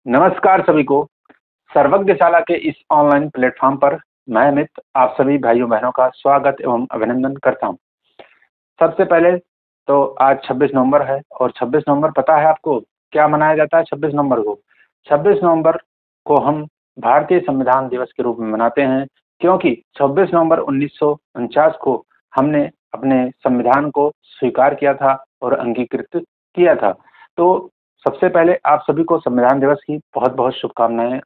नमस्कार सभी को। सर्वज्ञशाला के इस ऑनलाइन प्लेटफॉर्म पर मैं अमित आप सभी भाइयों बहनों का स्वागत एवं अभिनंदन करता हूं। सबसे पहले तो आज 26 नवंबर है और 26 नवंबर पता है आपको क्या मनाया जाता है? 26 नवंबर को 26 नवंबर को हम भारतीय संविधान दिवस के रूप में मनाते हैं, क्योंकि 26 नवंबर 1949 को हमने अपने संविधान को स्वीकार किया था और अंगीकृत किया था। तो सबसे पहले आप सभी को संविधान दिवस की बहुत बहुत शुभकामनाएं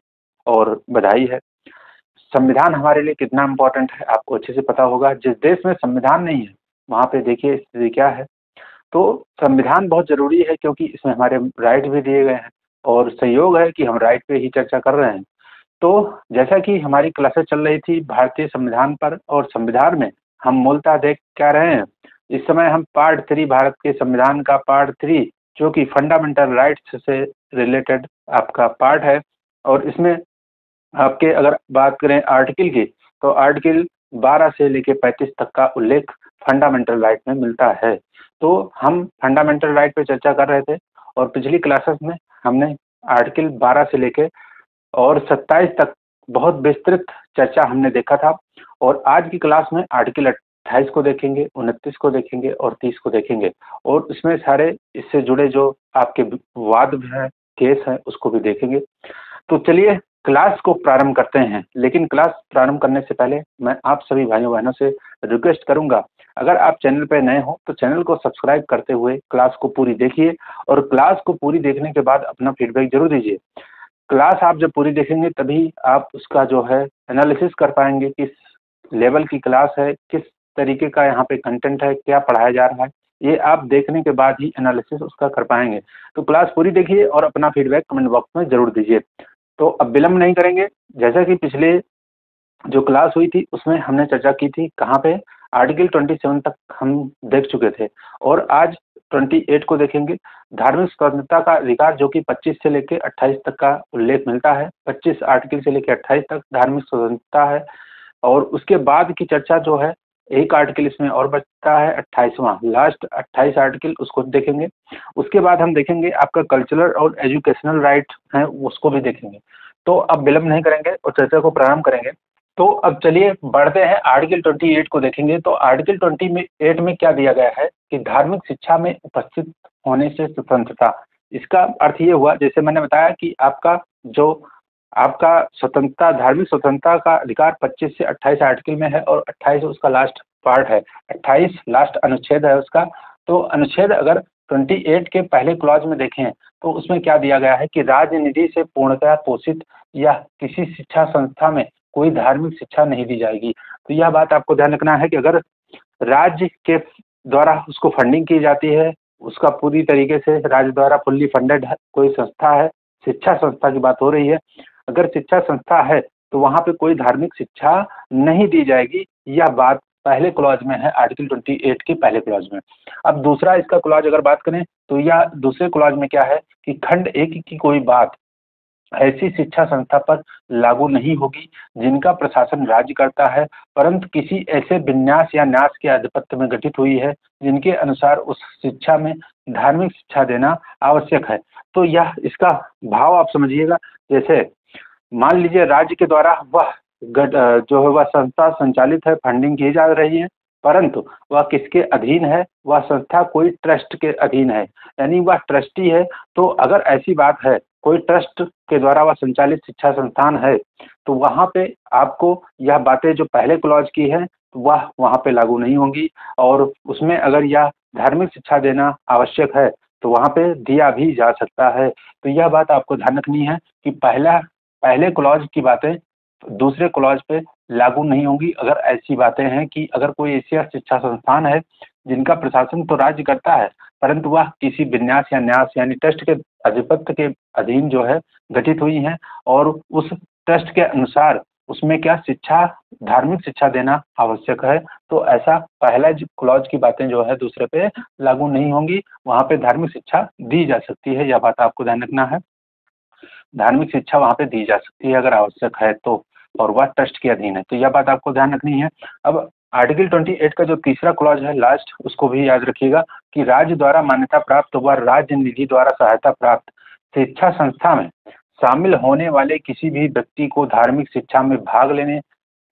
और बधाई है। संविधान हमारे लिए कितना इम्पोर्टेंट है आपको अच्छे से पता होगा। जिस देश में संविधान नहीं है वहाँ पे देखिए स्थिति क्या है। तो संविधान बहुत जरूरी है क्योंकि इसमें हमारे राइट भी दिए गए हैं और संयोग है कि हम राइट पे ही चर्चा कर रहे हैं। तो जैसा कि हमारी क्लासेस चल रही थी भारतीय संविधान पर और संविधान में हम मूलतः देख क्या रहे हैं। इस समय हम पार्ट 3 भारत के संविधान का पार्ट 3 जो कि फंडामेंटल राइट्स से रिलेटेड आपका पार्ट है और इसमें आपके अगर बात करें आर्टिकल की तो आर्टिकल 12 से लेके 35 तक का उल्लेख फंडामेंटल राइट में मिलता है। तो हम फंडामेंटल राइट पे चर्चा कर रहे थे और पिछली क्लासेस में हमने आर्टिकल 12 से लेके और 27 तक बहुत विस्तृत चर्चा हमने देखा था और आज की क्लास में आर्टिकल 28 को देखेंगे, 29 को देखेंगे और 30 को देखेंगे और इसमें सारे इससे जुड़े जो आपके वाद हैं, केस हैं, उसको भी देखेंगे। तो चलिए क्लास को प्रारंभ करते हैं। लेकिन क्लास प्रारंभ करने से पहले मैं आप सभी भाइयों बहनों से रिक्वेस्ट करूंगा, अगर आप चैनल पर नए हो तो चैनल को सब्सक्राइब करते हुए क्लास को पूरी देखिए और क्लास को पूरी देखने के बाद अपना फीडबैक जरूर दीजिए। क्लास आप जब पूरी देखेंगे तभी आप उसका जो है एनालिसिस कर पाएंगे, किस लेवल की क्लास है, किस तरीके का यहाँ पे कंटेंट है, क्या पढ़ाया जा रहा है, ये आप देखने के बाद ही एनालिसिस उसका कर पाएंगे। तो क्लास पूरी देखिए और अपना फीडबैक कमेंट बॉक्स में जरूर दीजिए। तो अब विलंब नहीं करेंगे। जैसा कि पिछले जो क्लास हुई थी उसमें हमने चर्चा की थी कहाँ पे, आर्टिकल 27 तक हम देख चुके थे और आज 28 को देखेंगे। धार्मिक स्वतंत्रता का अधिकार जो कि 25 से लेकर 28 तक का उल्लेख मिलता है। 25 आर्टिकल से लेकर 28 तक धार्मिक स्वतंत्रता है और उसके बाद की चर्चा जो है एक आर्टिकल इसमें और बचता है 28वां, लास्ट 28 आर्टिकल, उसको देखेंगे। उसके बाद हम देखेंगे आपका कल्चरल और एजुकेशनल राइट है, उसको भी देखेंगे। तो अब विलंब नहीं करेंगे और चर्चा को प्रारंभ करेंगे। तो अब चलिए बढ़ते हैं, आर्टिकल 28 को देखेंगे। तो आर्टिकल 28 में क्या दिया गया है कि धार्मिक शिक्षा में उपस्थित होने से स्वतंत्रता। इसका अर्थ ये हुआ, जैसे मैंने बताया कि आपका स्वतंत्रता, धार्मिक स्वतंत्रता का अधिकार 25 से 28 आर्टिकल में है और 28 उसका लास्ट पार्ट है, 28 लास्ट अनुच्छेद है उसका। तो अनुच्छेद अगर 28 के पहले क्लॉज में देखें तो उसमें क्या दिया गया है कि राज्य निधि से पूर्णतः पोषित या किसी शिक्षा संस्था में कोई धार्मिक शिक्षा नहीं दी जाएगी। तो यह बात आपको ध्यान रखना है कि अगर राज्य के द्वारा उसको फंडिंग की जाती है, उसका पूरी तरीके से राज्य द्वारा फुल्ली फंडेड है, कोई संस्था है, शिक्षा संस्था की बात हो रही है, अगर शिक्षा संस्था है तो वहाँ पे कोई धार्मिक शिक्षा नहीं दी जाएगी। यह बात पहले क्लॉज में है, आर्टिकल 28 के पहले क्लॉज में। अब दूसरा इसका क्लॉज अगर बात करें तो यह दूसरे क्लॉज में क्या है कि खंड 1 की कोई बात ऐसी शिक्षा संस्था पर लागू नहीं होगी जिनका प्रशासन राज्य करता है परंतु किसी ऐसे विन्यास या न्यास के आधिपत्य में गठित हुई है जिनके अनुसार उस शिक्षा में धार्मिक शिक्षा देना आवश्यक है। तो यह इसका भाव आप समझिएगा। जैसे मान लीजिए राज्य के द्वारा जो है वह संस्था संचालित है, फंडिंग की जा रही है, परंतु वह किसके अधीन है? वह संस्था कोई ट्रस्ट के अधीन है, यानी वह ट्रस्टी है। तो अगर ऐसी बात है, कोई ट्रस्ट के द्वारा वह संचालित शिक्षा संस्थान है, तो वहाँ पे आपको यह बातें जो पहले क्लॉज की है वह वहाँ पे लागू नहीं होंगी और उसमें अगर यह धार्मिक शिक्षा देना आवश्यक है तो वहाँ पे दिया भी जा सकता है। तो यह बात आपको ध्यान रखनी है कि पहले क्लॉज की बातें दूसरे क्लॉज पे लागू नहीं होंगी। अगर ऐसी बातें हैं कि अगर कोई ऐसी शिक्षा संस्थान है जिनका प्रशासन तो राज्य करता है परंतु वह किसी विन्यास या न्यास यानी ट्रस्ट के आधिपत्य के अधीन जो है गठित हुई हैं और उस ट्रस्ट के अनुसार उसमें क्या शिक्षा, धार्मिक शिक्षा देना आवश्यक है, तो ऐसा पहला क्लॉज की बातें जो है दूसरे पे लागू नहीं होंगी, वहाँ पे धार्मिक शिक्षा दी जा सकती है। यह बात आपको ध्यान रखना है, धार्मिक शिक्षा वहाँ पे दी जा सकती है अगर आवश्यक है तो, और वह ट्रस्ट के अधीन है। तो यह बात आपको ध्यान रखनी है। अब आर्टिकल 28 का जो तीसरा क्लॉज है लास्ट, उसको भी याद रखिएगा कि राज्य द्वारा मान्यता प्राप्त व राज्य निधि द्वारा सहायता प्राप्त शिक्षा संस्था में शामिल होने वाले किसी भी व्यक्ति को धार्मिक शिक्षा में भाग लेने,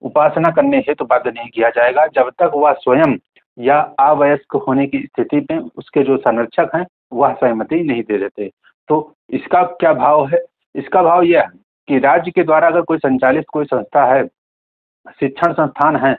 उपासना करने हेतु बाध्य नहीं किया जाएगा जब तक वह स्वयं या अवयस्क होने की स्थिति में उसके जो संरक्षक हैं वह सहमति नहीं दे देते। तो इसका क्या भाव है? इसका भाव यह है कि राज्य के द्वारा अगर कोई संचालित कोई संस्था है, शिक्षण संस्थान है,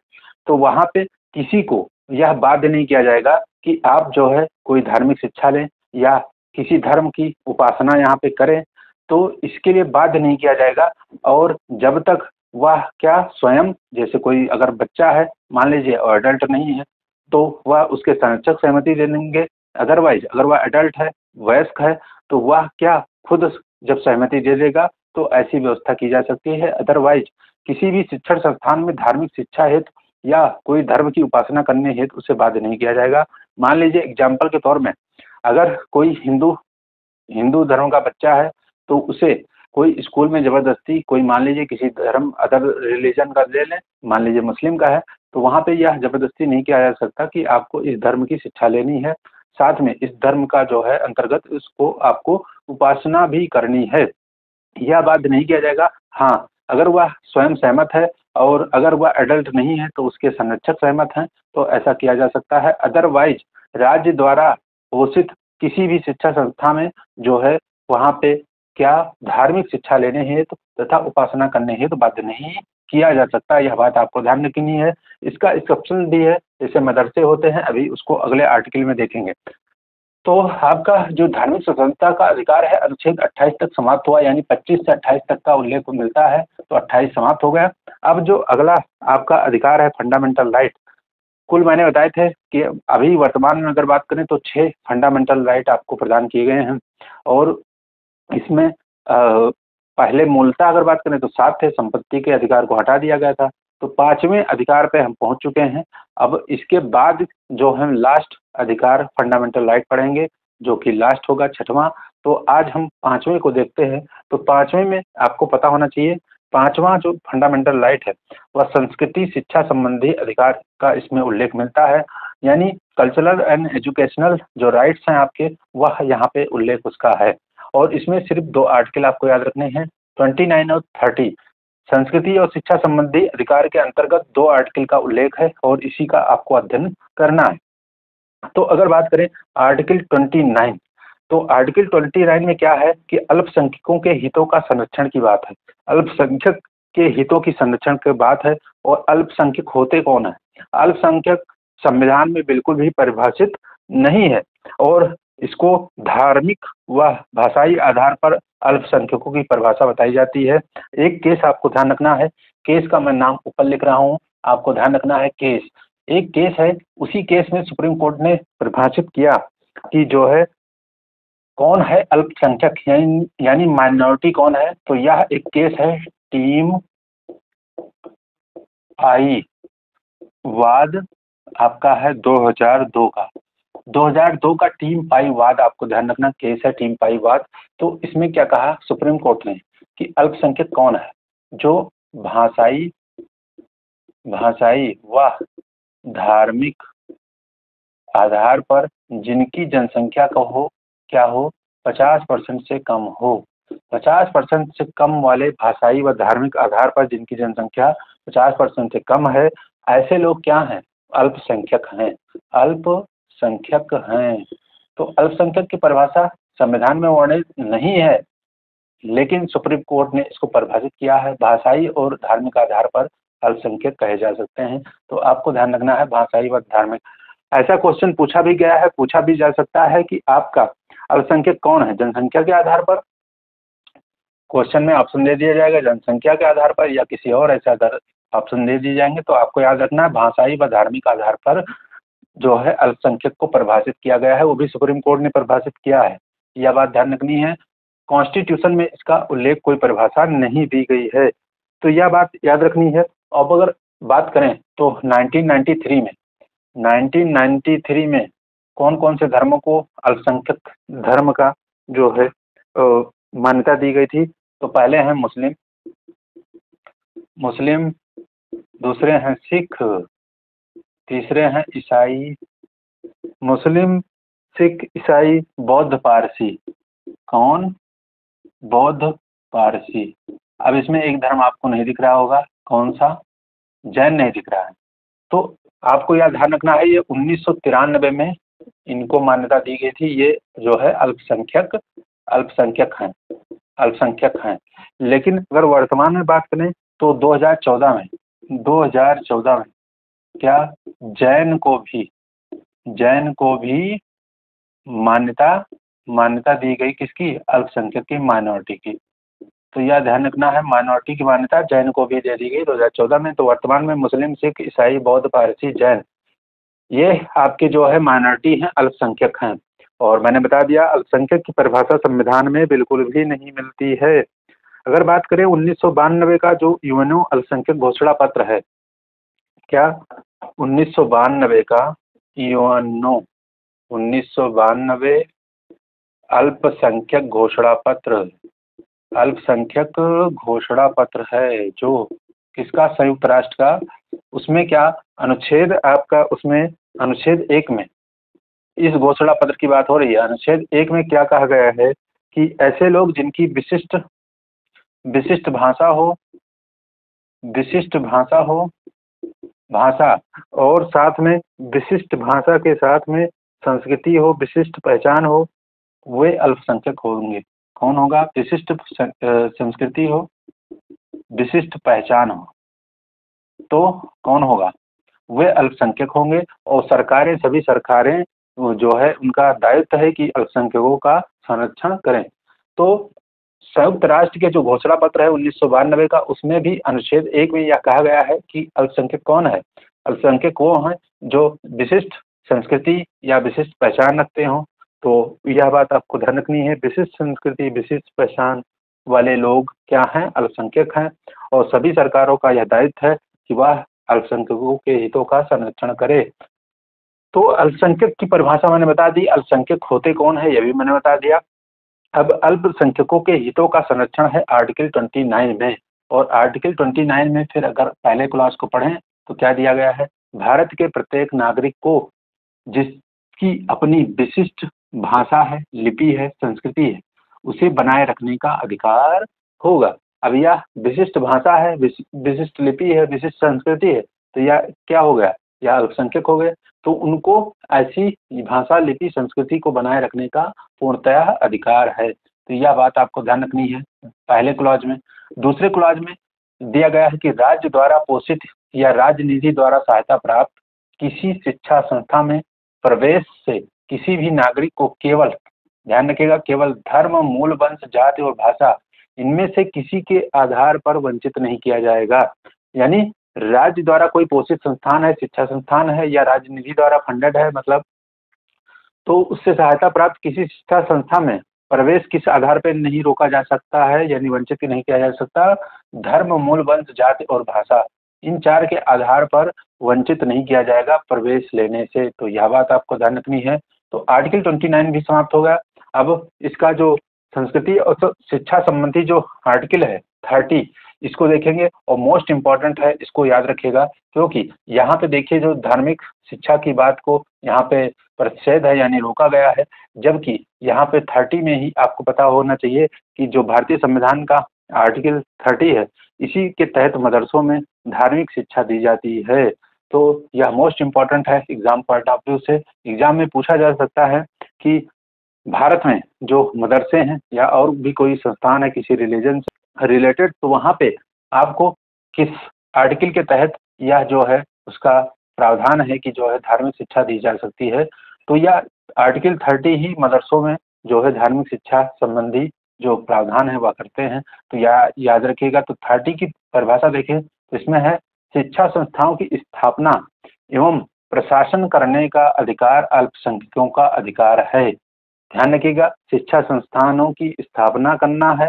तो वहाँ पे किसी को यह बाध्य नहीं किया जाएगा कि आप जो है कोई धार्मिक शिक्षा लें या किसी धर्म की उपासना यहाँ पे करें, तो इसके लिए बाध्य नहीं किया जाएगा। और जब तक वह क्या स्वयं, जैसे कोई अगर बच्चा है मान लीजिए और अडल्ट नहीं है, तो वह उसके संरक्षक सहमति दे देंगे। अदरवाइज अगर वह अडल्ट है, वयस्क है, तो वह क्या खुद जब सहमति दे देगा तो ऐसी व्यवस्था की जा सकती है। अदरवाइज किसी भी शिक्षण संस्थान में धार्मिक शिक्षा हेतु या कोई धर्म की उपासना करने हेतु उसे बाध्य नहीं किया जाएगा। मान लीजिए एग्जाम्पल के तौर में अगर कोई हिंदू हिंदू धर्म का बच्चा है, तो उसे कोई स्कूल में जबरदस्ती कोई मान लीजिए किसी धर्म अदर रिलीजन का ले लें, मान लीजिए मुस्लिम का है, तो वहाँ पे यह जबरदस्ती नहीं किया जा सकता कि आपको इस धर्म की शिक्षा लेनी है, साथ में इस धर्म का जो है अंतर्गत इसको आपको उपासना भी करनी है, यह बाध्य नहीं किया जाएगा। हाँ, अगर वह स्वयं सहमत है और अगर वह एडल्ट नहीं है तो उसके संरक्षक सहमत हैं, तो ऐसा किया जा सकता है। अदरवाइज राज्य द्वारा घोषित किसी भी शिक्षा संस्था में जो है वहाँ पे क्या धार्मिक शिक्षा लेने हेतु तथा उपासना करने हेतु बाध्य नहीं किया जा सकता। यह बात आपको ध्यान रखनी है। इसका एक्सेप्शन भी है, जैसे मदरसे होते हैं, अभी उसको अगले आर्टिकल में देखेंगे। तो आपका जो धार्मिक स्वतंत्रता का अधिकार है अनुच्छेद 28 तक समाप्त हुआ, यानी 25 से 28 तक का उल्लेख मिलता है, तो 28 समाप्त हो गया। अब जो अगला आपका अधिकार है फंडामेंटल राइट, कुल मैंने बताए थे कि अभी वर्तमान में अगर बात करें तो 6 फंडामेंटल राइट आपको प्रदान किए गए हैं, और इसमें पहले मूलतः अगर बात करें तो 7 थे, संपत्ति के अधिकार को हटा दिया गया था, तो 5वें अधिकार पे हम पहुंच चुके हैं। अब इसके बाद जो हम लास्ट अधिकार फंडामेंटल राइट पढ़ेंगे, जो कि लास्ट होगा 6वां। तो आज हम 5वें को देखते हैं। तो 5वें में आपको पता होना चाहिए, 5वां जो फंडामेंटल राइट है वह संस्कृति शिक्षा संबंधी अधिकार का इसमें उल्लेख मिलता है, यानी कल्चरल एंड एजुकेशनल जो राइट्स हैं आपके, वह यहाँ पे उल्लेख उसका है। और इसमें सिर्फ 2 आर्टिकल आपको याद रखने हैं, 29 और 30। संस्कृति और शिक्षा संबंधी अधिकार के अंतर्गत 2 आर्टिकल का उल्लेख है और इसी का आपको अध्ययन करना है। तो अगर बात करें आर्टिकल 29, तो आर्टिकल 29 में क्या है कि अल्पसंख्यकों के हितों का संरक्षण की बात है। अल्पसंख्यक के हितों की संरक्षण की बात है। और अल्पसंख्यक होते कौन है? अल्पसंख्यक संविधान में बिल्कुल भी परिभाषित नहीं है, और इसको धार्मिक व भाषाई आधार पर अल्पसंख्यकों की परिभाषा बताई जाती है। एक केस आपको ध्यान रखना है, केस का मैं नाम ऊपर लिख रहा हूँ, आपको ध्यान रखना है केस। एक केस है, उसी केस में सुप्रीम कोर्ट ने परिभाषित किया कि जो है कौन है अल्पसंख्यक, यानी माइनॉरिटी कौन है। तो यह एक केस है टीम आई वाद, आपका है 2002 का, 2002 का टीम पाई वाद, आपको ध्यान रखना केस है टीम पाई वाद। तो इसमें क्या कहा सुप्रीम कोर्ट ने कि अल्पसंख्यक कौन है? जो भाषाई भाषाई व धार्मिक आधार पर जिनकी जनसंख्या का हो क्या हो 50% से कम हो। 50% से कम वाले भाषाई व धार्मिक आधार पर जिनकी जनसंख्या 50% से कम है, ऐसे लोग क्या हैं? अल्पसंख्यक हैं। अल्पसंख्यक हैं। तो अल्पसंख्यक की परिभाषा संविधान में वर्णित नहीं है, लेकिन सुप्रीम कोर्ट ने इसको परिभाषित किया है, भाषाई और धार्मिक आधार पर अल्पसंख्यक कहे जा सकते हैं। तो आपको ध्यान रखना है भाषाई व धार्मिक। ऐसा क्वेश्चन पूछा भी गया है, पूछा भी जा सकता है कि आपका अल्पसंख्यक कौन है जनसंख्या के आधार पर। क्वेश्चन में ऑप्शन दे दिया जाएगा जनसंख्या के आधार पर या किसी और ऐसा अगर ऑप्शन दे दिए जाएंगे, तो आपको याद रखना है भाषाई व धार्मिक आधार पर जो है अल्पसंख्यक को परिभाषित किया गया है, वो भी सुप्रीम कोर्ट ने परिभाषित किया है। यह बात ध्यान रखनी है। कॉन्स्टिट्यूशन में इसका उल्लेख कोई परिभाषा नहीं दी गई है, तो यह बात याद रखनी है। अब अगर बात करें तो 1993 में कौन कौन से धर्मों को अल्पसंख्यक धर्म का जो है मान्यता दी गई थी? तो पहले हैं मुस्लिम, दूसरे हैं सिख, तीसरे हैं ईसाई। मुस्लिम, सिख, ईसाई, बौद्ध, पारसी। कौन? बौद्ध, पारसी। अब इसमें एक धर्म आपको नहीं दिख रहा होगा, कौन सा? जैन नहीं दिख रहा है। तो आपको यह ध्यान रखना है, ये 1993 में इनको मान्यता दी गई थी। ये जो है अल्पसंख्यक अल्पसंख्यक हैं, अल्पसंख्यक हैं। लेकिन अगर वर्तमान में बात करें तो 2014 में क्या जैन को भी जैन को भी मान्यता मान्यता दी गई, किसकी? अल्पसंख्यक की, माइनॉरिटी की। तो यह ध्यान रखना है, माइनॉरिटी की मान्यता जैन को भी दे दी गई 2014 में। तो वर्तमान में मुस्लिम, सिख, ईसाई, बौद्ध, पारसी, जैन, ये आपके जो है माइनॉरिटी हैं, अल्पसंख्यक हैं। और मैंने बता दिया अल्पसंख्यक की परिभाषा संविधान में बिल्कुल भी नहीं मिलती है। अगर बात करें 1992 का जो यूएनओ अल्पसंख्यक घोषणा पत्र है, क्या 1992 का यूएनओ 1992 अल्पसंख्यक घोषणा पत्र, अल्पसंख्यक घोषणा पत्र है जो किसका? संयुक्त राष्ट्र का। उसमें क्या अनुच्छेद आपका, उसमें अनुच्छेद 1 में इस घोषणा पत्र की बात हो रही है। अनुच्छेद 1 में क्या कहा गया है कि ऐसे लोग जिनकी विशिष्ट विशिष्ट भाषा हो, विशिष्ट भाषा हो, भाषा, और साथ में विशिष्ट भाषा के साथ में संस्कृति हो, विशिष्ट पहचान हो, वे अल्पसंख्यक होंगे। कौन होगा? विशिष्ट संस्कृति हो, विशिष्ट पहचान हो, तो कौन होगा? वे अल्पसंख्यक होंगे। और सरकारें, सभी सरकारें जो है उनका दायित्व है कि अल्पसंख्यकों का संरक्षण करें। तो संयुक्त राष्ट्र के जो घोषणा पत्र है 1992 का, उसमें भी अनुच्छेद 1 में यह कहा गया है कि अल्पसंख्यक कौन है? अल्पसंख्यक वो हैं जो विशिष्ट संस्कृति या विशिष्ट पहचान रखते हों। तो यह बात आपको ध्यान रखनी है, विशिष्ट संस्कृति, विशिष्ट पहचान वाले लोग क्या हैं? अल्पसंख्यक हैं। और सभी सरकारों का यह दायित्व है कि वह अल्पसंख्यकों के हितों का संरक्षण करे। तो अल्पसंख्यक की परिभाषा मैंने बता दी, अल्पसंख्यक होते कौन है यह भी मैंने बता दिया। अब अल्पसंख्यकों के हितों का संरक्षण है आर्टिकल 29 में। और आर्टिकल 29 में फिर अगर पहले क्लॉज को पढ़ें तो क्या दिया गया है? भारत के प्रत्येक नागरिक को जिसकी अपनी विशिष्ट भाषा है, लिपि है, संस्कृति है, उसे बनाए रखने का अधिकार होगा। अब यह विशिष्ट भाषा है, विशिष्ट लिपि है, विशिष्ट संस्कृति है, तो यह क्या हो गया? यह अल्पसंख्यक हो गए। तो उनको ऐसी भाषा, लिपि, संस्कृति को बनाए रखने का पूर्णतः अधिकार है। तो यह बात आपको ध्यान रखनी है पहले क्लॉज में। दूसरे क्लॉज में दिया गया है कि राज्य द्वारा पोषित या राज्य निधि द्वारा सहायता प्राप्त किसी शिक्षा संस्था में प्रवेश से किसी भी नागरिक को केवल, ध्यान रखिएगा, केवल धर्म, मूल, वंश, जाति और भाषा, इनमें से किसी के आधार पर वंचित नहीं किया जाएगा। यानी राज्य द्वारा कोई पोषित संस्थान है, शिक्षा संस्थान है, या राज्य निधि द्वारा फंडेड है, मतलब, तो उससे सहायता प्राप्त किसी शिक्षा संस्था में प्रवेश किस आधार पर नहीं रोका जा सकता है, यानी वंचित नहीं किया जा सकता? धर्म, मूल, वंश, जाति और भाषा, इन 4 के आधार पर वंचित नहीं किया जाएगा प्रवेश लेने से। तो यह बात आपको ध्यान रखनी है। तो आर्टिकल 29 भी समाप्त हो गया। अब इसका जो संस्कृति और शिक्षा संबंधी जो आर्टिकल है 30, इसको देखेंगे। और मोस्ट इम्पॉर्टेंट है, इसको याद रखिएगा, क्योंकि यहाँ पे देखिए जो धार्मिक शिक्षा की बात को यहाँ पे प्रतिषेध है, यानी रोका गया है। जबकि यहाँ पे 30 में ही आपको पता होना चाहिए कि जो भारतीय संविधान का आर्टिकल 30 है, इसी के तहत मदरसों में धार्मिक शिक्षा दी जाती है। तो यह मोस्ट इम्पॉर्टेंट है एग्जाम पॉइंट ऑफ व्यू से। एग्जाम में पूछा जा सकता है कि भारत में जो मदरसे हैं या और भी कोई संस्थान है किसी रिलीजन से रिलेटेड, तो वहाँ पे आपको किस आर्टिकल के तहत यह जो है उसका प्रावधान है कि जो है धार्मिक शिक्षा दी जा सकती है। तो यह आर्टिकल 30 ही मदरसों में जो है धार्मिक शिक्षा संबंधी जो प्रावधान है वह करते हैं। तो याद रखिएगा। तो 30 की परिभाषा देखें तो इसमें है शिक्षा संस्थाओं की स्थापना एवं प्रशासन करने का अधिकार अल्पसंख्यकों का अधिकार है। ध्यान रखिएगा, शिक्षा संस्थानों की स्थापना करना है,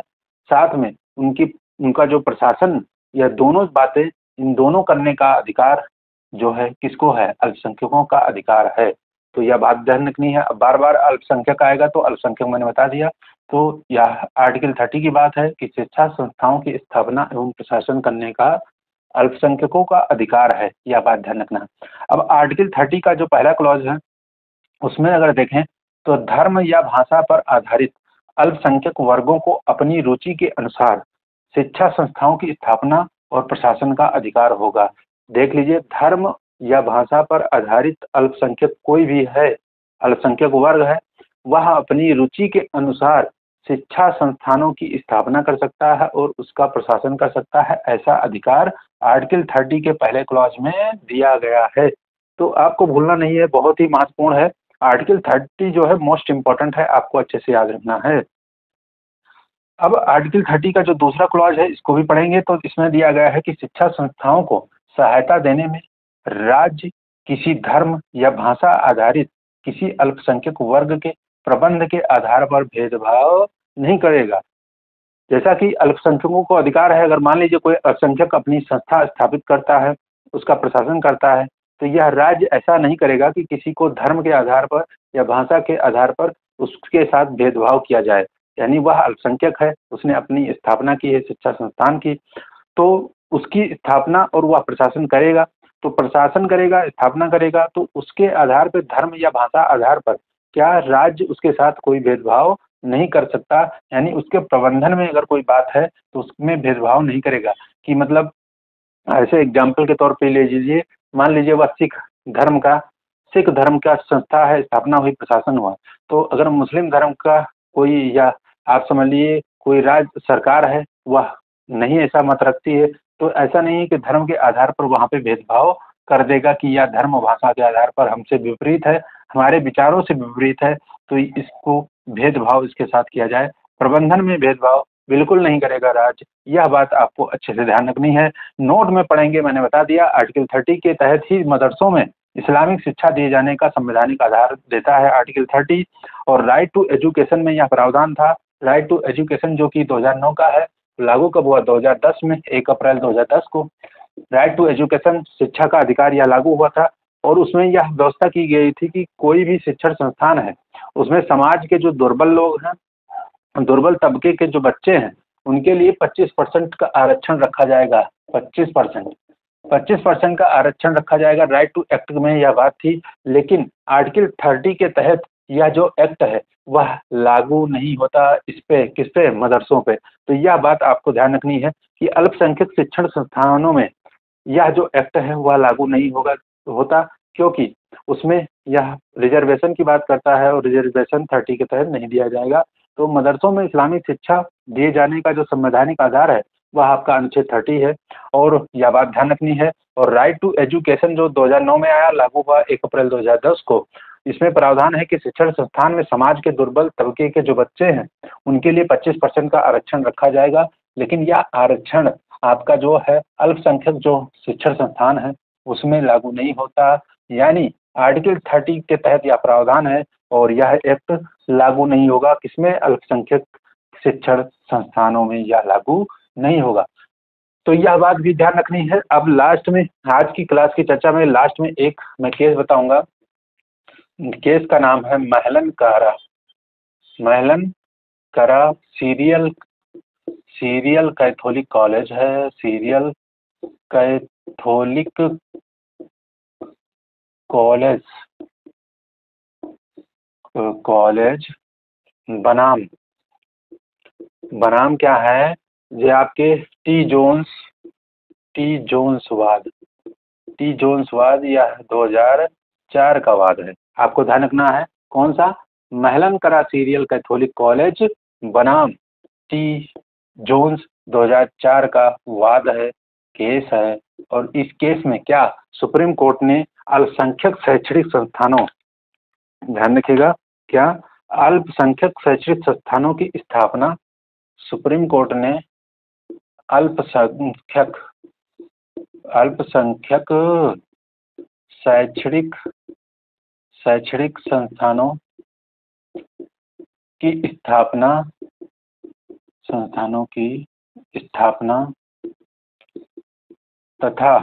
साथ में उनका जो प्रशासन, यह दोनों बातें, इन दोनों करने का अधिकार जो है किसको है? अल्पसंख्यकों का अधिकार है। तो यह बात ध्यान रखनी है। अब बार बार अल्पसंख्यक आएगा तो अल्पसंख्यक मैंने बता दिया। तो यह आर्टिकल 30 की बात है कि शिक्षा संस्थाओं की स्थापना एवं प्रशासन करने का अल्पसंख्यकों का अधिकार है, यह बात ध्यान रखना। अब आर्टिकल 30 का जो पहला क्लॉज है उसमें अगर देखें तो धर्म या भाषा पर आधारित अल्पसंख्यक वर्गों को अपनी रुचि के अनुसार शिक्षा संस्थाओं की स्थापना और प्रशासन का अधिकार होगा। देख लीजिए, धर्म या भाषा पर आधारित अल्पसंख्यक कोई भी है, अल्पसंख्यक वर्ग है, वह अपनी रुचि के अनुसार शिक्षा संस्थानों की स्थापना कर सकता है और उसका प्रशासन कर सकता है। ऐसा अधिकार आर्टिकल 30 के पहले क्लॉज में दिया गया है। तो आपको भूलना नहीं है, बहुत ही महत्वपूर्ण है। आर्टिकल 30 जो है मोस्ट इम्पोर्टेंट है, आपको अच्छे से याद रखना है। अब आर्टिकल 30 का जो दूसरा क्लॉज है इसको भी पढ़ेंगे तो इसमें दिया गया है कि शिक्षा संस्थाओं को सहायता देने में राज्य किसी धर्म या भाषा आधारित किसी अल्पसंख्यक वर्ग के प्रबंध के आधार पर भेदभाव नहीं करेगा। जैसा कि अल्पसंख्यकों को अधिकार है, अगर मान लीजिए कोई अल्पसंख्यक अपनी संस्था स्थापित करता है, उसका प्रशासन करता है, तो यह राज्य ऐसा नहीं करेगा कि किसी को धर्म के आधार पर या भाषा के आधार पर उसके साथ भेदभाव किया जाए। यानी वह अल्पसंख्यक है, उसने अपनी स्थापना की है शिक्षा संस्थान की, तो उसकी स्थापना और वह प्रशासन करेगा। तो प्रशासन करेगा, स्थापना करेगा, तो उसके आधार पर, धर्म या भाषा आधार पर क्या राज्य उसके साथ कोई भेदभाव नहीं कर सकता। यानी उसके प्रबंधन में अगर कोई बात है तो उसमें भेदभाव नहीं करेगा। कि मतलब ऐसे एग्जाम्पल के तौर पे ले लीजिए, मान लीजिए वह सिख धर्म का संस्था है, स्थापना हुई, प्रशासन हुआ। तो अगर मुस्लिम धर्म का कोई, या आप समझ लीजिए कोई राज्य सरकार है, वह नहीं ऐसा मत रखती है, तो ऐसा नहीं है कि धर्म के आधार पर वहाँ पे भेदभाव कर देगा कि यह धर्म भाषा के आधार पर हमसे विपरीत है, हमारे विचारों से विपरीत है, तो इसको भेदभाव इसके साथ किया जाए। प्रबंधन में भेदभाव बिल्कुल नहीं करेगा राज्य। यह बात आपको अच्छे से ध्यान रखनी है। नोट में पढ़ेंगे, मैंने बता दिया आर्टिकल 30 के तहत ही मदरसों में इस्लामिक शिक्षा दिए जाने का संवैधानिक आधार देता है आर्टिकल 30। और राइट टू एजुकेशन में यह प्रावधान था। राइट टू एजुकेशन जो कि 2009 का है, लागू कब हुआ? 2010 में, 1 अप्रैल 2010 को राइट टू एजुकेशन, शिक्षा का अधिकार, यह लागू हुआ था। और उसमें यह व्यवस्था की गई थी कि कोई भी शिक्षण संस्थान है, उसमें समाज के जो दुर्बल लोग हैं, दुर्बल तबके के जो बच्चे हैं, उनके लिए 25% का आरक्षण रखा जाएगा। 25% का आरक्षण रखा जाएगा। राइट टू एक्ट में यह बात थी, लेकिन आर्टिकल 30 के तहत यह जो एक्ट है वह लागू नहीं होता। इस पे, किस पे? मदरसों पे। तो यह बात आपको ध्यान रखनी है कि अल्पसंख्यक शिक्षण संस्थानों में यह जो एक्ट है वह लागू नहीं होता, क्योंकि उसमें यह रिजर्वेशन की बात करता है और रिजर्वेशन 30 के तहत नहीं दिया जाएगा। तो मदरसों में इस्लामिक शिक्षा दिए जाने का जो संवैधानिक आधार है वह आपका अनुच्छेद 30 है, और यह बात ध्यान रखनी है। और राइट टू एजुकेशन जो 2009 में आया, लागू हुआ 1 अप्रैल 2010 को, इसमें प्रावधान है कि शिक्षण संस्थान में समाज के दुर्बल तबके के जो बच्चे हैं उनके लिए 25% का आरक्षण रखा जाएगा। लेकिन यह आरक्षण आपका जो है अल्पसंख्यक जो शिक्षण संस्थान है उसमें लागू नहीं होता। यानी आर्टिकल 30 के तहत यह प्रावधान है और यह एक्ट लागू नहीं होगा। किसमें? अल्पसंख्यक शिक्षण संस्थानों में यह लागू नहीं होगा। तो यह बात भी ध्यान रखनी है। अब लास्ट में, आज की क्लास की चर्चा में लास्ट में एक मैं केस बताऊंगा। केस का नाम है महलन कारा। महलन करा सीरियल कैथोलिक कॉलेज है, सीरियल कैथोलिक कॉलेज बनाम क्या है? ये आपके टी जोन्स वाद या 2004 का वाद है। आपको ध्यान रखना है कौन सा? महलन करा सीरियल कैथोलिक कॉलेज बनाम टी जोन्स 2004 का वाद है, केस है। और इस केस में क्या सुप्रीम कोर्ट ने अल्पसंख्यक शैक्षणिक संस्थानों, ध्यान रखिएगा, क्या अल्पसंख्यक शैक्षणिक संस्थानों की स्थापना सुप्रीम कोर्ट ने अल्पसंख्यक शैक्षणिक संस्थानों की स्थापना तथा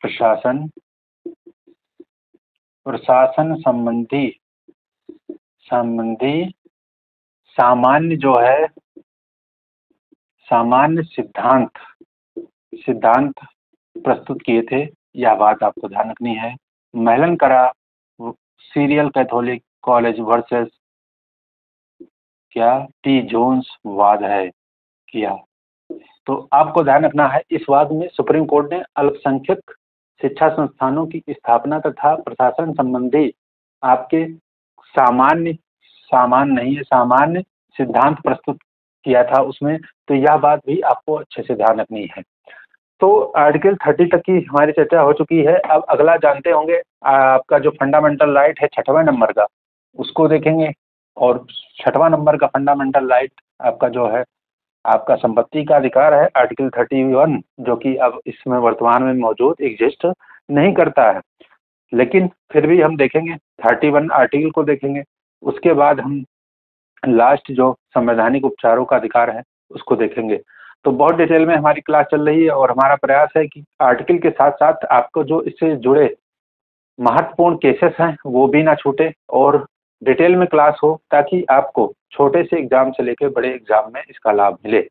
प्रशासन संबंधी सामान्य सिद्धांत प्रस्तुत किए थे। यह बात आपको ध्यान रखनी है। महलन करा सीरियल कैथोलिक कॉलेज वर्सेस क्या टी जोन्स वाद है किया। तो आपको ध्यान रखना है, इस वाद में सुप्रीम कोर्ट ने अल्पसंख्यक शिक्षा संस्थानों की स्थापना तथा प्रशासन संबंधी आपके सामान्य सामान्य नहीं है सामान्य सिद्धांत प्रस्तुत किया था उसमें। तो यह बात भी आपको अच्छे से ध्यान रखनी है। तो आर्टिकल 30 तक की हमारी चर्चा हो चुकी है। अब अगला जानते होंगे आपका जो फंडामेंटल राइट है 6वें नंबर का, उसको देखेंगे। और 6वां नंबर का फंडामेंटल राइट आपका जो है आपका संपत्ति का अधिकार है, आर्टिकल 31, जो कि अब इसमें वर्तमान में मौजूद एग्जिस्ट नहीं करता है, लेकिन फिर भी हम देखेंगे 31 आर्टिकल को देखेंगे। उसके बाद हम लास्ट जो संवैधानिक उपचारों का अधिकार है उसको देखेंगे। तो बहुत डिटेल में हमारी क्लास चल रही है और हमारा प्रयास है कि आर्टिकल के साथ साथ आपको जो इससे जुड़े महत्वपूर्ण केसेस हैं वो भी ना छूटे और डिटेल में क्लास हो, ताकि आपको छोटे से एग्जाम से लेकर बड़े एग्जाम में इसका लाभ मिले।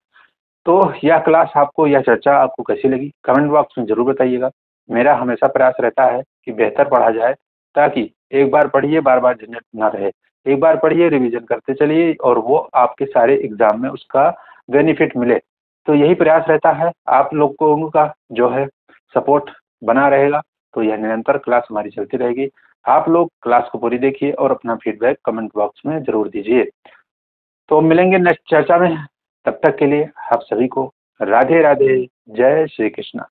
तो यह क्लास आपको, यह चर्चा आपको कैसी लगी कमेंट बॉक्स में जरूर बताइएगा। मेरा हमेशा प्रयास रहता है कि बेहतर पढ़ा जाए, ताकि एक बार पढ़िए बार बार झंझट ना रहे। एक बार पढ़िए, रिवीजन करते चलिए और वो आपके सारे एग्जाम में उसका बेनिफिट मिले। तो यही प्रयास रहता है, आप लोगों का जो है सपोर्ट बना रहेगा तो यह निरंतर क्लास हमारी चलती रहेगी। आप लोग क्लास को पूरी देखिए और अपना फीडबैक कमेंट बॉक्स में जरूर दीजिए। तो मिलेंगे नेक्स्ट चर्चा में, तब तक के लिए आप सभी को राधे राधे, जय श्री कृष्णा।